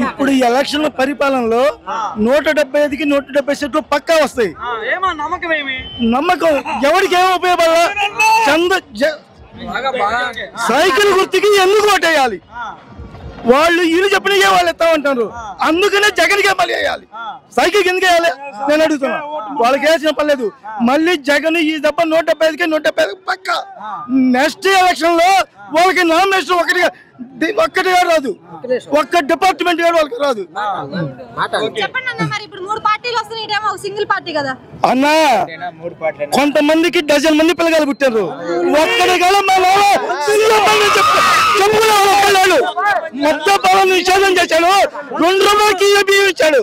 ఇప్పుడు ఈ ఎలక్షన్ పరిపాలనలో 175కి 170 సీట్లు పక్కా వస్తాయి. నమ్మకం ఎవరికి ఏమో ఉపయోగపడాల? సైకిల్ గుర్తుకి ఎందుకు ఓటేయాలి? వాళ్ళు ఇల్లు చెప్పినకే వాళ్ళు ఎత్తామంటారు. అందుకనే జగన్కే మళ్ళీ వేయాలి. సైకిల్కి ఎందుకు వేయాలి నేను అడుగుతున్నా. వాళ్ళకి వేసిన పర్లేదు. మళ్ళీ జగన్ ఈ దెబ్బ 175కి 175 పక్క. నెక్స్ట్ ఎలక్షన్ లో వాళ్ళకి నామినేషన్ ఒక్కటిగా రాదు, ఒక్క డిపార్ట్మెంట్ గారు వాళ్ళకి రాదు. అన్నా కొంతమందికి డజన్ మంది పిల్లగాలు పుట్టారు. ఒక్కడి కాదు చెప్పుకున్నాడు. మొత్తం పొలం నిషేధం చేశాడు. 2 రూపాయలకి బియ్యం ఇచ్చాడు.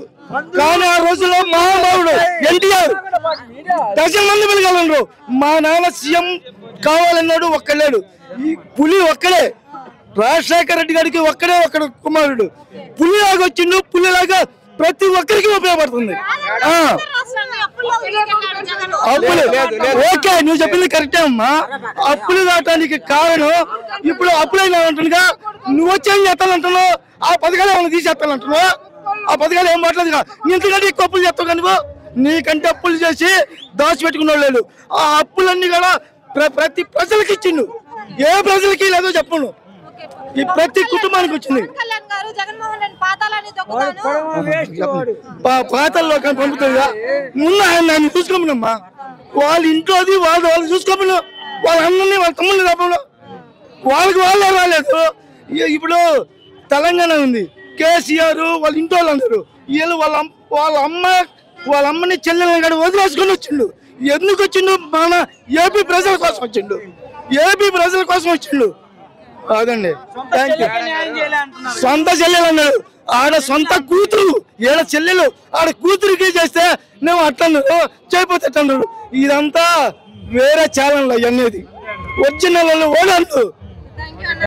కానీ ఆ రోజుల్లో మహానుభావుడు ఎన్టీఆర్ డజన్ మంది పిల్లగాలు. మా నాన్న సీఎం కావాలన్నాడు, ఒక్కలేడు. ఈ పులి ఒక్కడే. రాజశేఖర రెడ్డి గారికి ఒక్కడే ఒక్కడు కుమారుడు. పులిలాగా వచ్చిండు. పులిలాగా ప్రతి ఒక్కరికి ఉపయోగపడుతుంది. అప్పులు ఓకే, నువ్వు చెప్పింది కరెక్టే అమ్మా. అప్పులు కావటానికి కారణం ఇప్పుడు అప్పులైనా అంటున్నా. నువ్వు వచ్చేం చేస్తానంటున్నావు? ఆ పథకాలు ఏమైనా తీసేస్తానంటున్నావు? ఆ పథకాలు ఏం మాట్లాడదు. ఇంతకంటే ఎక్కువ అప్పులు చేస్తావు కనుక నీకంటే అప్పులు చేసి దాచిపెట్టుకున్నాడు లేదు. ఆ అప్పులన్నీ కూడా ప్రతి ప్రజలకి ఇచ్చిండు. ఏ ప్రజలకి లేదో చెప్పను. ఈ ప్రతి కుటుంబానికి వచ్చింది. పాతల్లో కానీ పంపుతుందా? ముందు ఆయన నన్ను చూసుకోమనమ్మా. వాళ్ళ ఇంట్లోది వాళ్ళు చూసుకోమను. వాళ్ళ అన్నని వాళ్ళ తమ్ముళ్ళని తప్పను. వాళ్ళే రాలేదు. ఇప్పుడు తెలంగాణ ఉంది, కేసీఆర్ వాళ్ళ ఇంట్లో వాళ్ళు అందరు. వీళ్ళు వాళ్ళ అమ్మని చెల్లెల్ని కూడా వదిలేసుకొని వచ్చిండు. ఎందుకు వచ్చిండు? మన ఏపీ ప్రజల కోసం వచ్చిండు. ఏపీ ప్రజల కోసం వచ్చిండు. అదండి. సొంత చెల్లెలు అన్నాడు. ఆడ సొంత కూతురు, ఏడ చెల్లెలు ఆడ కూతురికి చేస్తే నువ్వు అట్టన్నాడు, చేయపోతే అట్టన్నాడు. ఇదంతా వేరే ఛానల్ అనేది. వచ్చిన వాళ్ళు ఓడాడు.